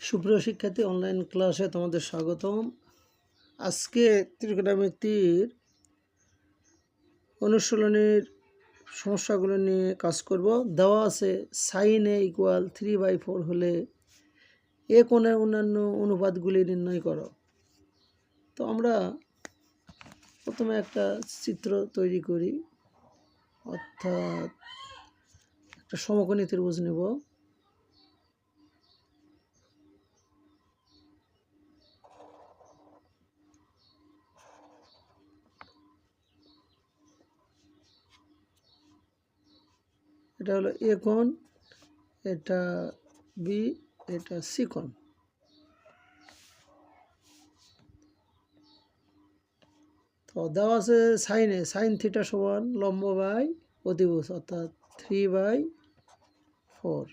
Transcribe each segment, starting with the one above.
সুপ্রিয় শিক্ষার্থী, অনলাইন ক্লাসে তোমাদের স্বাগতম। আজকে ত্রিকোণমিতির অনুশীলনের সমস্যাগুলো নিয়ে কাজ করব। দেওয়া আছে sin a = 3/4 হলে এ কোণের অন্যান্য অনুপাতগুলি নির্ণয় করো। তো আমরা প্রথমে একটা চিত্র তৈরি করি, অর্থাৎ একটা সমকোণী ত্রিভুজ নেব। এটা হলো এ কোণ, এটা বি, এটা সি কোণ। তো দেওয়া আছে sin থিটা সমান লম্ব বাই অতিভুজ, অর্থাৎ 3/4।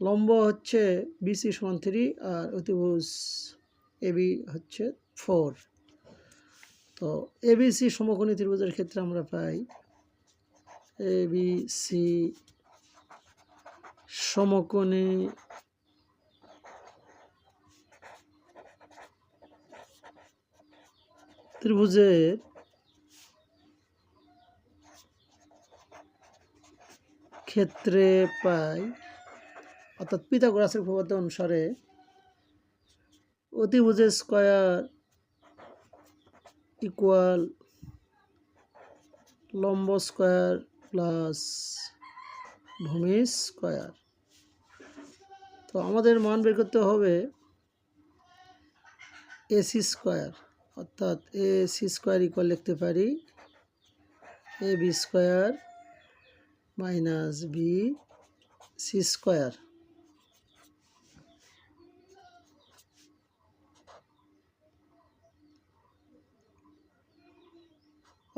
লম্ব হচ্ছে বিসি সমান 3 আর অতিভুজ এবি হচ্ছে 4। তো এবিসি সমকোণী ত্রিভুজের ক্ষেত্রে আমরা পাই এবিসি সমকোণী ত্রিভুজের ক্ষেত্রে পাই, অর্থাৎ পিথাগোরাসের উপপাদ্য অনুসারে অতিভুজের স্কয়ার ইকুয়াল লম্ব স্কয়ার প্লাস ভূমি স্কয়ার। তো আমাদের মান বের করতে হবে এসি স্কয়ার, অর্থাৎ এসি স্কয়ার ইকুয়াল লিখতে পারি A B square minus B C square.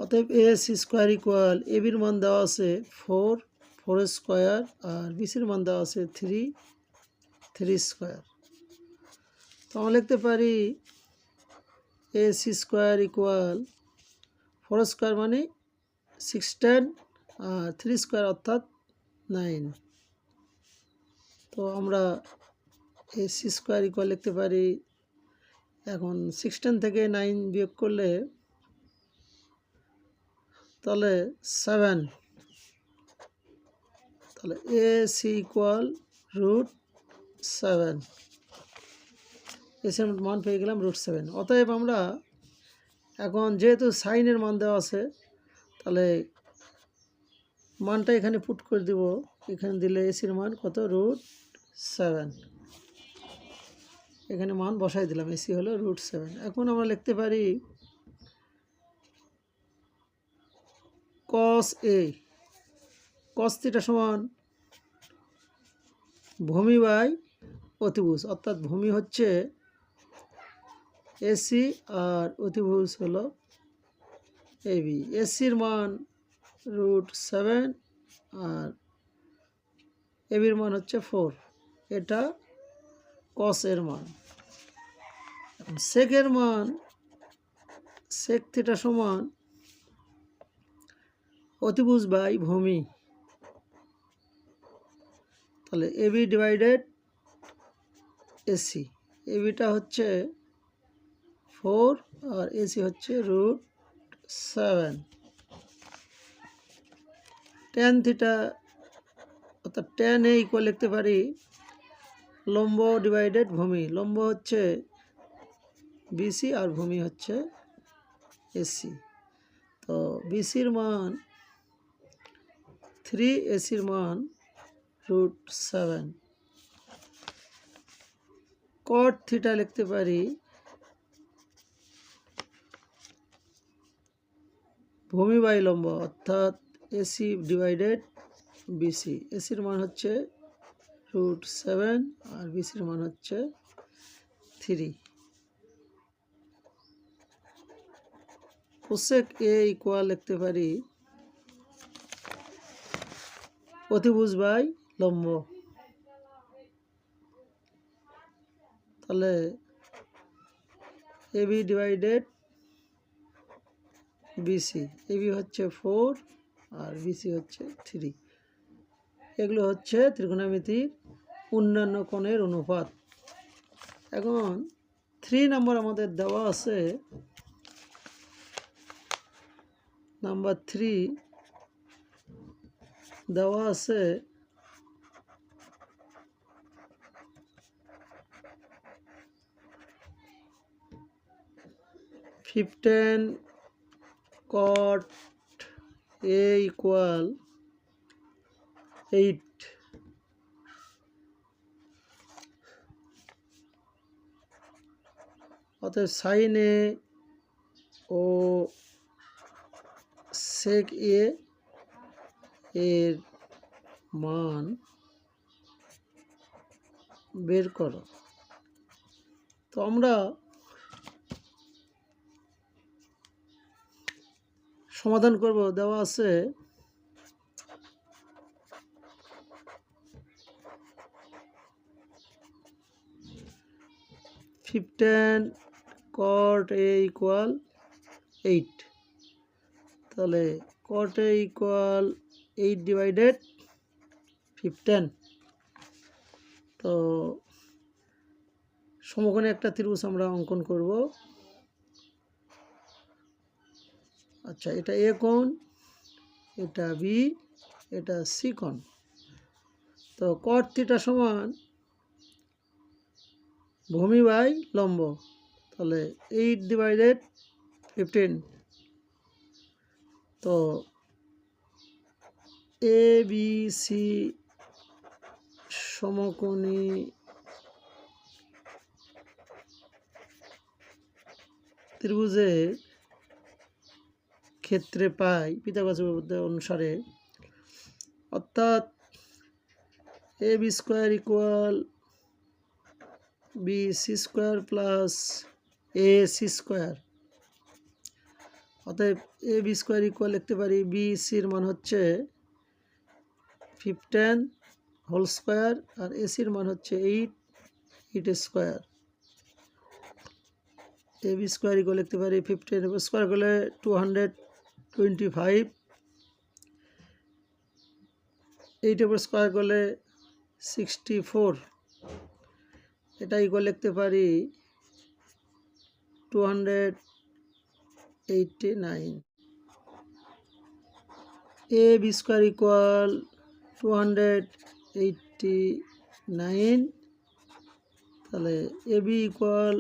অতএব A C square equal A বির মান দেওয়া আছে 4 স্কয়ার আর বি সির মান দেওয়া আছে 3 স্কয়ার। তো আমরা লিখতে পারি A C square equal 4 square মানে 16 আর 3 স্কয়ার অর্থাৎ 9। তো আমরা এ সি স্কয়ার ইকুয়াল লিখতে পারি, এখন 16 থেকে 9 বিয়োগ করলে তাহলে 7, তাহলে এ সি ইকুয়াল √7। এসির মান পেয়ে গেলাম √7। অতএব আমরা এখন যেহেতু সাইনের মান দেওয়া আছে, তাহলে মানটা এখানে পুট করে দিব। এখানে দিলে এসির মান কত, √7। এখানে মান বসাই দিলাম, এসি হলো √7। এখন আমরা লিখতে পারি cos a cos থিটা সমান ভূমি বাই অতিভুজ, অর্থাৎ ভূমি হচ্ছে এসি আর অতিভুজ হলো এবি। এসির মান √7 আর এবির মান হচ্ছে 4, এটা cos এর মান। সেকের মান sec থিটা সমান অতিভুজ বাই ভূমি, তাহলে এবি ডিভাইডেড এসি। এবিটা হচ্ছে 4 আর এসি হচ্ছে √7। tan থিটা অর্থাৎ tan a ইকুয়াল লিখতে পারি লম্ব ডিভাইডেড ভূমি। লম্ব হচ্ছে বিসি আর ভূমি হচ্ছে এসি। তো বিসির মান 3, এসির মান √7। cot থিটা লিখতে পারি ভূমি বাই লম্ব, অর্থাৎ এসি ডিভাইডেড বিসি। এসির মান হচ্ছে √7 আর বিসির মান হচ্ছে 3। cosec a ইকুয়াল লিখতে পারি অতিভুজ বাই লম্ব, তাহলে এবি ডিভাইডেড বিসি। এবি হচ্ছে 4 আর বিসি হচ্ছে 3। এগুলো হচ্ছে ত্রিকোণমিতির অন্যান্য কোণের অনুপাত। এখন 3 নম্বর আমাদের দেওয়া আছে, নাম্বার 3 দেওয়া আছে 15 cot A equal 8। অতএব সাইন এ ও সেক এ এর মান বের করো। তো আমরা সমাধান করব। দেওয়া আছে ফিফটিন কট এ ইকুয়াল 8। তাহলে কট এ ইকুয়াল 8 ডিভাইডেড 15। তো সমকোণে একটা ত্রিভুজ আমরা অঙ্কন করব। আচ্ছা, এটা এ কোণ, এটা বি, এটা সি কোণ। তো কট থিটা সমান ভূমি বাই লম্ব। তাহলে 8 ডিভাইডেড 15। তো এ বি সি সমকোণী ত্রিভুজের ক্ষেত্রে পাই পিথাগোরাস উপপাদ্য অনুসারে, অর্থাৎ A B square equal B C square plus A C square. অতএব এ বি স্কোয়ার ইকুয়াল লিখতে পারি বি সির মান হচ্ছে 15 হোল স্কোয়ার, আর এসির মান হচ্ছে 8 স্কোয়ার। এ বি স্কোয়ার ইকুয়াল লিখতে পারি 15 স্কোয়ার করলে 225, 8 স্কোয়ার করলে 64। এটা ইকুয়াল লিখতে পারি 289। এ বি স্কোয়ার ইকুয়াল 289। তাহলে এ বি ইকুয়াল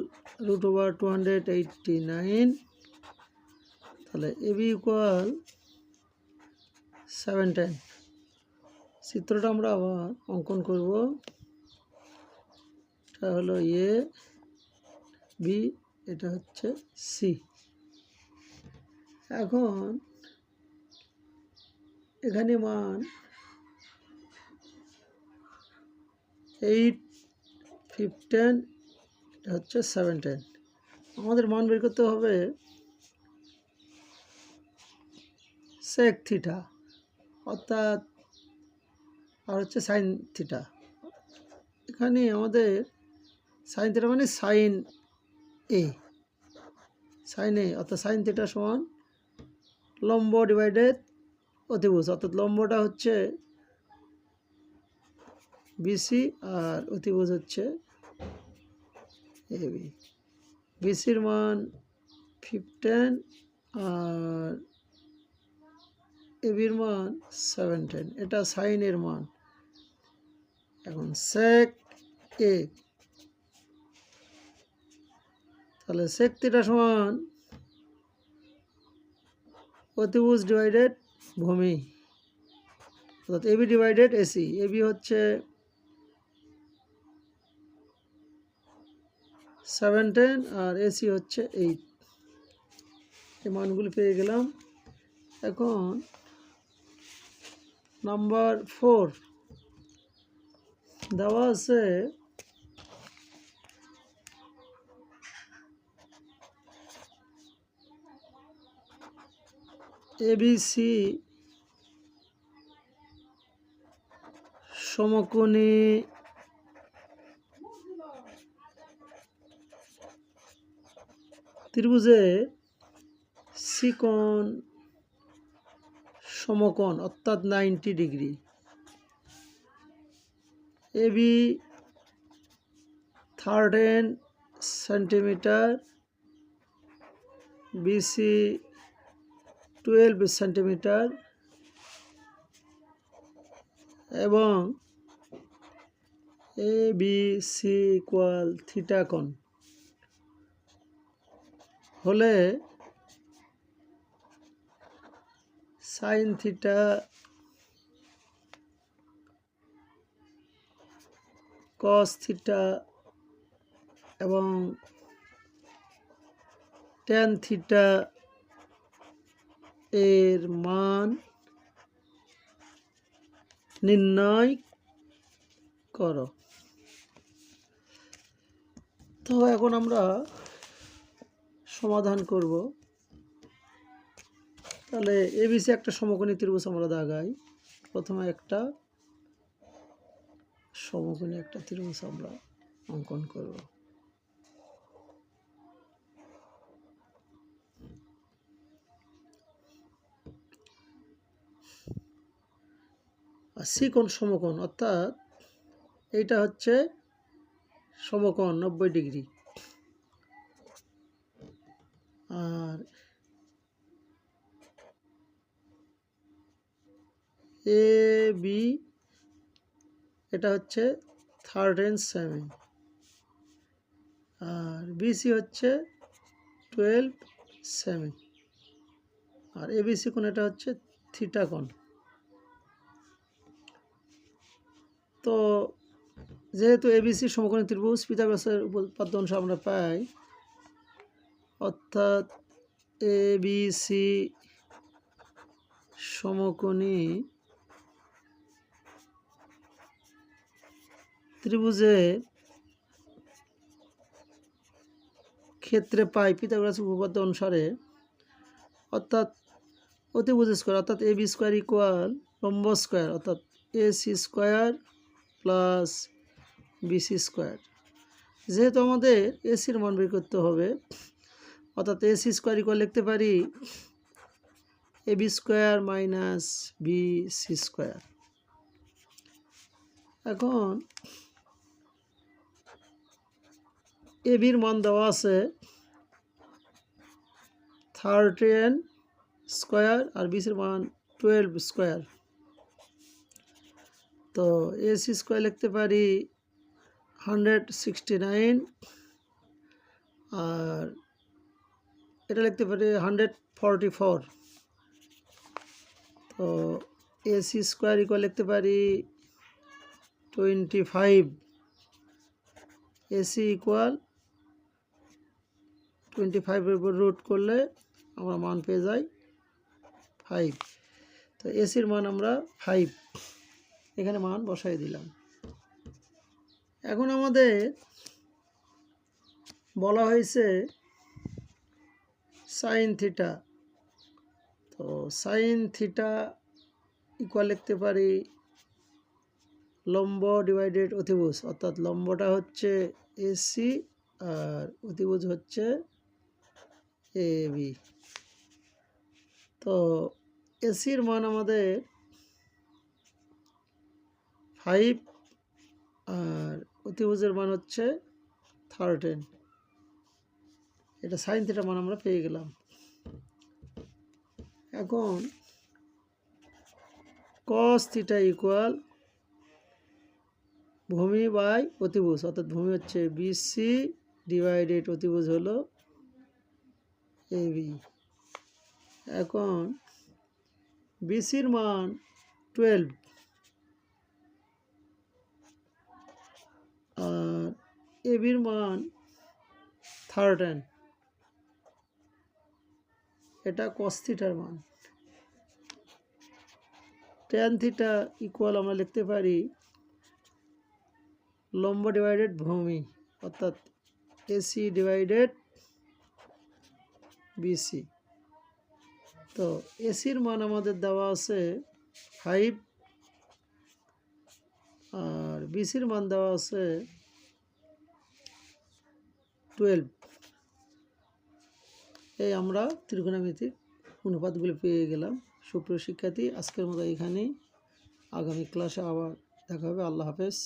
√289। তাহলে এ বি ইকুয়াল 17। চিত্রটা আমরা আবার অঙ্কন করব। এটা হলো এ বি, এটা হচ্ছে সি। এখন এখানে মান 8, 15, এটা হচ্ছে 17। আমাদের মান বের করতে হবে সেক থিটা, অর্থাৎ আর হচ্ছে সাইন থিটা। এখানে আমাদের সাইন থিটা মানে সাইন এ, অর্থাৎ সাইন থিটা সমান লম্ব ডিভাইডেড অতিভুজ। অর্থাৎ লম্বটা হচ্ছে বিসি আর অতিভুজ হচ্ছে এবি। বিসির মান 15 আর এবির মান 17। এটা সাইনের মান। এখন সেক এ, তাহলে সেক থিটা সমান অতিভুজ ডিভাইডেড ভূমি, অর্থাৎ এবি ডিভাইডেড এসি। এবি হচ্ছে 17 আর এসি হচ্ছে 8। এই মানগুলি পেয়ে গেলাম। এখন নাম্বার 4 দেওয়া আছে এবিসি সমকোণী ত্রিভুজে সি কোণ সমকোণ, অর্থাৎ 90 degree. AB 13 centimetre, BC 12 centimetre এবং A B C equal theta কোণ হলে সাইন থিটা কস থিটা এবং ট্যান থিটা এর মান নির্ণয় করো। তো এখন আমরা সমাধান করব। তাহলে এবিসি একটা সমকোণী ত্রিভুজ আমরা দাগাই। প্রথমে একটা সমকোণী একটা ত্রিভুজ আমরা অঙ্কন করব। আর সি কোণ সমকোণ, অর্থাৎ এইটা হচ্ছে সমকোণ 90 ডিগ্রি, আর এ বি এটা হচ্ছে 13 সেমি, আর বিসি হচ্ছে 12 সেমি, আর এবিসি কোণ এটা হচ্ছে থিটা কোণ। তো যেহেতু এবিসি সমকোণী ত্রিভুজ, পিথাগোরাসের উপপাদ্য অনুসারে আমরা পাই, অর্থাৎ এবিসি সমকোণী ত্রিভুজের ক্ষেত্রে পাই পিথাগোরাসের উপপাদ্য অনুসারে, অর্থাৎ অতিভুজ স্কোয়ার অর্থাৎ এ বি স্কোয়ার ইকুয়াল লম্ব স্কোয়ার অর্থাৎ A C square plus BC square. যেহেতু আমাদের এসির মান বের করতে হবে, অর্থাৎ এ সি স্কোয়ার ইকুয়াল লিখতে পারি A B square minus B C square. এখন এ বির মান দেওয়া আছে 13 স্কোয়ার আর বিসির মান 12 স্কোয়ার। তো এ সি স্কোয়ার লিখতে পারি 169, আর এটা লিখতে পারি 144। তো এ সি স্কোয়ার ইকুয়াল লিখতে পারি 25, এসি ইকুয়াল 25-এর উপর রুট করলে আমরা মান পেয়ে যাই 5। তো এসির মান আমরা 5 এখানে মান বসাই দিলাম। এখন আমাদের বলা হয়েছে সাইন থিটা। তো সাইন থিটা ইকুয়াল লিখতে পারি লম্ব ডিভাইডেড অতিভুজ, অর্থাৎ লম্বটা হচ্ছে এসি আর অতিভুজ হচ্ছে এ বি। তো এসির মান আমাদের 5 আর অতিভুজের মান হচ্ছে 13। এটা সাইন থিটার মান আমরা পেয়ে গেলাম। এখন কস থিটা ইকুয়াল ভূমি বাই অতিভুজ, অর্থাৎ ভূমি হচ্ছে বিসি ডিভাইডেড অতিভুজ হলো এবি। এখন বিসির মান 12 আর এবির মান 13, এটা কস থিটার মান। ট্যান থিটা ইকুয়াল আমরা লিখতে পারি লম্ব ডিভাইডেড ভূমি, অর্থাৎ এসি ডিভাইডেড বিসি। তো এসির মান আমাদের দেওয়া আছে 5 আর বিসির মান দেওয়া আছে 12। এই আমরা ত্রিকোণমিতিক অনুপাতগুলো পেয়ে গেলাম। সুপ্রিয় শিক্ষার্থী, আজকের মতো এখানেই। আগামী ক্লাসে আবার দেখা হবে। আল্লাহ হাফেজ।